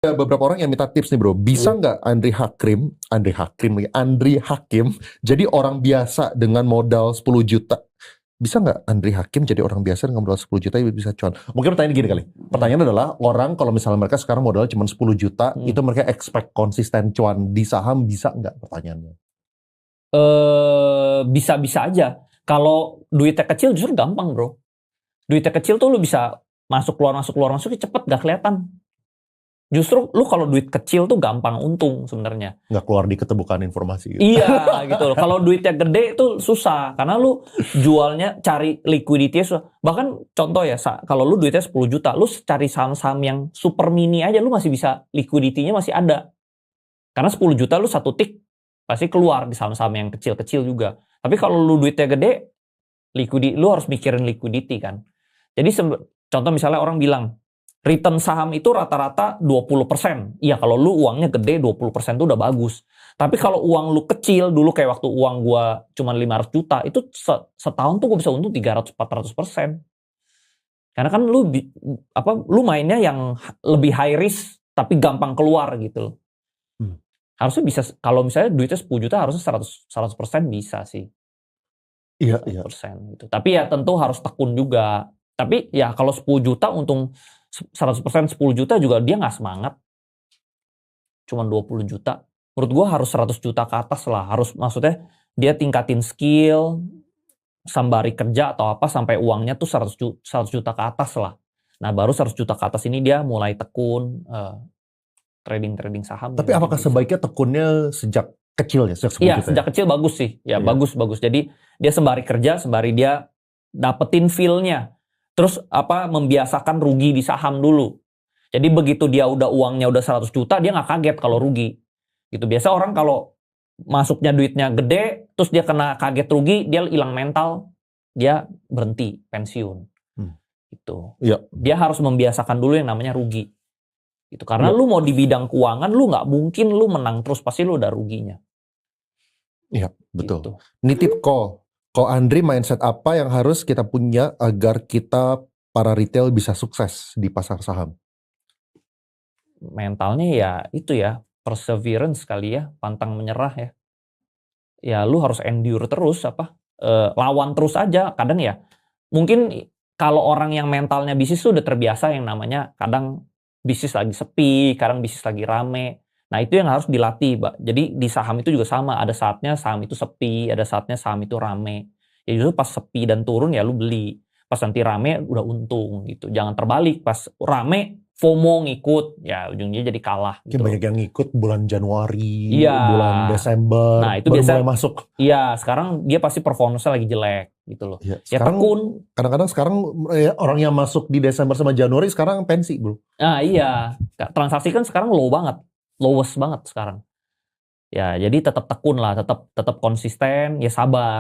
Ada beberapa orang yang minta tips nih bro, bisa nggak Andri Hakim jadi orang biasa dengan modal 10 juta? Bisa nggak Andri Hakim jadi orang biasa dengan modal 10 juta bisa cuan? Mungkin pertanyaan gini kali. Pertanyaannya adalah orang kalau misalnya mereka sekarang modalnya cuma 10 juta, itu mereka expect konsisten cuan di saham bisa nggak pertanyaannya? Bisa-bisa aja. Kalau duitnya kecil justru gampang bro. Duitnya kecil tuh lu bisa masuk keluar cepet gak kelihatan. Justru lu kalau duit kecil tuh gampang untung sebenarnya. Nggak keluar di keterbukaan informasi gitu. Iya gitu loh. Kalau duitnya gede tuh susah karena lu jualnya cari liquidity susah. Bahkan contoh ya, kalau lu duitnya 10 juta, lu cari saham-saham yang super mini aja lu masih bisa, liquidity-nya masih ada. Karena 10 juta lu satu tik pasti keluar di saham-saham yang kecil-kecil juga. Tapi kalau lu duitnya gede, lu harus mikirin liquidity kan. Jadi contoh misalnya orang bilang return saham itu rata-rata 20%. Iya kalau lu uangnya gede 20% itu udah bagus. Tapi kalau uang lu kecil dulu kayak waktu uang gua cuma 500 juta itu setahun tuh gua bisa untung 300-400%. Karena kan lu mainnya yang lebih high risk tapi gampang keluar gitu. Harusnya bisa, kalau misalnya duitnya 10 juta harusnya 100% bisa sih. Iya. Gitu. Tapi ya tentu harus tekun juga. Tapi ya kalau 10 juta untung 100% 10 juta juga dia nggak semangat. Cuman 20 juta. Menurut gue harus 100 juta ke atas lah. Harus, maksudnya dia tingkatin skill, sembari kerja atau apa sampai uangnya tuh 100 juta ke atas lah. Nah baru 100 juta ke atas ini dia mulai tekun trading saham. Tapi apakah sebaiknya tekunnya sejak kecil ya? Iya, sejak kecil bagus sih. Ya, bagus. Jadi dia sembari kerja, sembari dia dapetin feel-nya. Terus membiasakan rugi di saham dulu. Jadi begitu dia uangnya udah 100 juta, dia nggak kaget kalau rugi. Gitu. Biasa orang kalau masuknya duitnya gede, terus dia kena kaget rugi, dia hilang mental, dia berhenti, pensiun. Gitu. Ya. Dia harus membiasakan dulu yang namanya rugi. Gitu. Karena lu mau di bidang keuangan, lu nggak mungkin lu menang terus, pasti lu udah ruginya. Iya, betul. Gitu. Nitip Ko Andri, mindset apa yang harus kita punya agar kita para retail bisa sukses di pasar saham? Mentalnya ya itu ya, perseverance kali ya, pantang menyerah ya. Ya lu harus endure terus, lawan terus aja. Kadang ya, mungkin kalau orang yang mentalnya bisnis tuh udah terbiasa yang namanya kadang bisnis lagi sepi, kadang bisnis lagi rame. Nah itu yang harus dilatih, Mbak. Jadi di saham itu juga sama, ada saatnya saham itu sepi, ada saatnya saham itu rame. Ya justru pas sepi dan turun ya lu beli. Pas nanti rame udah untung gitu. Jangan terbalik, pas rame FOMO ngikut, ya ujungnya jadi kalah. Gitu. Banyak yang ngikut bulan Januari, ya, bulan Desember, nah, itu baru biasa, mulai masuk. Iya, sekarang dia pasti performance-nya lagi jelek gitu loh. Ya, tekun. Kadang-kadang sekarang orang yang masuk di Desember sama Januari sekarang pensi bro. Nah iya, transaksi kan sekarang low banget, lowest banget sekarang. Ya jadi tetap tekun lah, tetap konsisten, ya sabar.